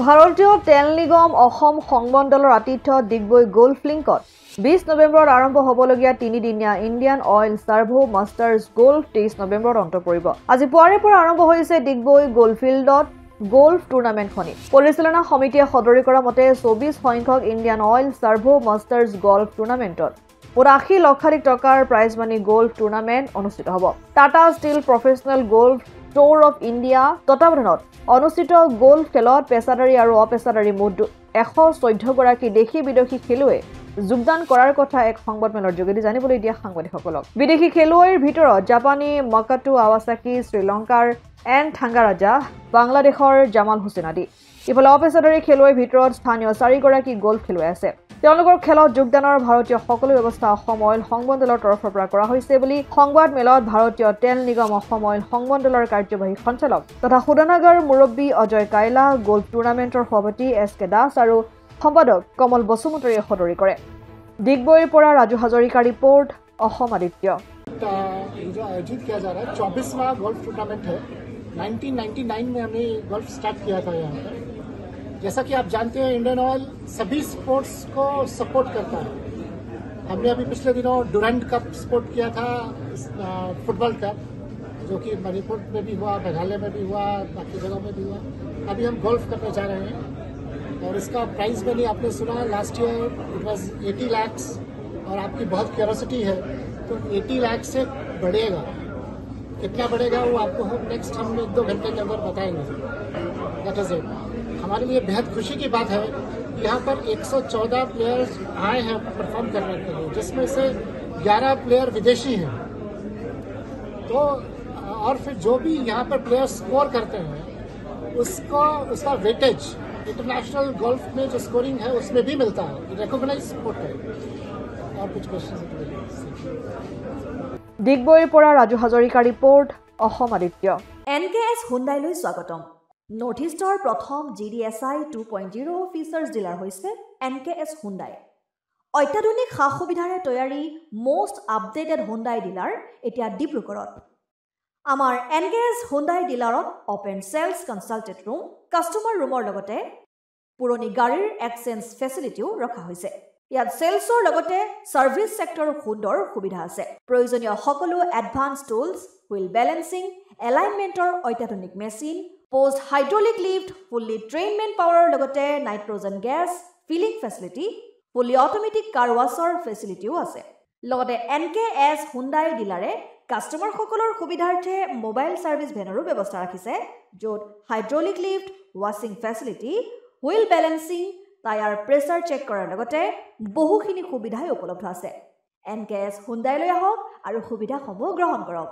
ভাৰতীয় তেল নিগম অসম সংমণ্ডলৰ আতিথ্য ডিগবৈ গল্ফ লিংকত 20 নৱেম্বৰত আৰম্ভ হ'বলগীয়া 3-দিনীয়া Indian Oil Servo Masters golf 23 নৱেম্বৰত অন্ত পৰিব। আজি পুৱাৰে পৰা আৰম্ভ হৈছে ডিগবৈ গল্ফ ফিল্ডত গল্ফ টুৰ্ণামেণ্টখনি। পৰিচালনা সমিতিয়ে সদৰি কৰা মতে 24 সংখ্যক Indian Oil Servo Masters golf টুৰ্ণামেণ্টত 80 লক্ষাধিক টকাৰ প্ৰাইজ মানি গল্ফ টুৰ্ণামেণ্ট অনুষ্ঠিত হ'ব। Tata steel professional golf tour of India তত্বাৱধানত অনুষ্ঠিত গল্ফ খেলত পেছাদাৰী আৰু অপেছাদাৰী মুঠ 114 গৰাকী দেশী বিদেশী খেলুৱৈ যোগদান কৰাৰ কথা এক সংবাদমেলৰ যোগেদি জানিবলৈ দিয়া সাংবাদিকসকলক। বিদেশী খেলুৱৈৰ ভিতৰত জাপানী মাকাটো আৱাসাকি, শ্ৰীলংকাৰ এন থাংগাৰাজা, বাংলাদেশৰ জামাল হুছেইন আদি। ইফালে অপেছাদাৰী খেলুৱৈৰ ভিতৰত স্থানীয় 4 গৰাকী গল্ফ খেলুৱৈ আছে। তেওঁলোকৰ খেলত যোগদানৰ ভাৰতীয় সকলো ব্যৱস্থা অসম অইল সংমণ্ডলৰ তৰফৰ পৰা কৰা হৈছে বুলি সংবাদমেলত ভাৰতীয় তেল নিগম অসম অইল সংমণ্ডলৰ কাৰ্যবাহী সঞ্চালক তথা শোধনাগাৰ মুৰব্বী অজয় কাইলা, গল্ফ টুৰ্ণামেণ্টৰ সভাপতি SK দাস আৰু সম্পাদক কমল বসুমতাৰীয়ে সদৰি কৰে। ডিগবৈৰ পৰা ৰাজু হাজৰিকা ৰিপৰ্ট, অসম আদিত্য। जो आयोजित किया जा रहा है 24वां गोल्फ टूर्नामेंट है। 1999 में हमने गोल्फ स्टार्ट किया था यहाँ पर। जैसा कि आप जानते हैं इंडियन ऑयल सभी स्पोर्ट्स को सपोर्ट करता है। हमने अभी पिछले दिनों डुरंट कप सपोर्ट किया था, फुटबॉल कप, जो कि मणिपुर में भी हुआ, मेघालय में भी हुआ, बाकी जगहों में भी हुआ। अभी हम गोल्फ करने जा रहे हैं और इसका प्राइज मनी आपने सुना, last year it was 80 lakh और आपकी बहुत क्यूरियोसिटी है तो 80 लाख से बढ़ेगा। कितना बढ़ेगा वो आपको हम नेक्स्ट 1-2 घंटे के अंदर बताएंगे। That is it. हमारे लिए बेहद खुशी की बात है, यहाँ पर 114 प्लेयर्स आए हैं परफॉर्म करने के लिए, जिसमें से 11 प्लेयर विदेशी हैं। तो और फिर जो भी यहाँ पर प्लेयर स्कोर करते हैं उसका वेटेज इंटरनेशनल गोल्फ में जो स्कोरिंग है उसमें भी मिलता है, रिकॉग्नाइज स्पोर्ट है। और कुछ क्वेश्चन ডিগবৈৰ পৰা ৰাজু হাজৰিকা ৰিপৰ্ট, অসম আদিত্য। NKS হুণ্ডাইলৈ স্বাগতম। নৰ্থ ইষ্টৰ প্ৰথম GDSI 2.0 ফিচাৰ্ছ ডিলাৰ হৈছে NKS হুণ্ডাই। অত্যাধুনিক সা সুবিধাৰে তৈয়াৰী মষ্ট আপডেটেড হুণ্ডাই ডিলাৰ এতিয়া ডিব্ৰুগড়ত। আমাৰ NKS হুণ্ডাই ডিলাৰত open sales consulted room, customer ৰুমৰ লগতে পুৰণি গাড়ীৰ এক্সচেঞ্জ ফেচিলিটিও ৰখা হৈছে। ইয়াত সেলছৰ লগতে সাৰ্ভিস সেক্টৰৰ সুন্দৰ সুবিধা আছে। প্ৰয়োজনীয় সকলো এডভান্স টুলছ, হুইল বেলেন্সিং, এলাইনমেন্টৰ অত্যাধুনিক machine, post hydraulic lift, fully ট্ৰেইনমেণ্ট পাৱাৰৰ লগতে nitrogen gas filling facility, fully automatic car washer ফেচিলিটিও আছে। লগতে NKS হুণ্ডাই ডিলাৰে কাষ্টমাৰসকলৰ সুবিধাৰ্থে মোবাইল ছাৰ্ভিচ ভেনৰো ব্যৱস্থা ৰাখিছে, য'ত হাইড্ৰলিক লিফ্ট, ৱাছিং facility, wheel balancing, tyre pressure check কৰাৰ লগতে বহুখিনি সুবিধাই উপলব্ধ আছে। NKS হুণ্ডাইলৈ আহক আৰু সুবিধাসমূহ গ্ৰহণ কৰক।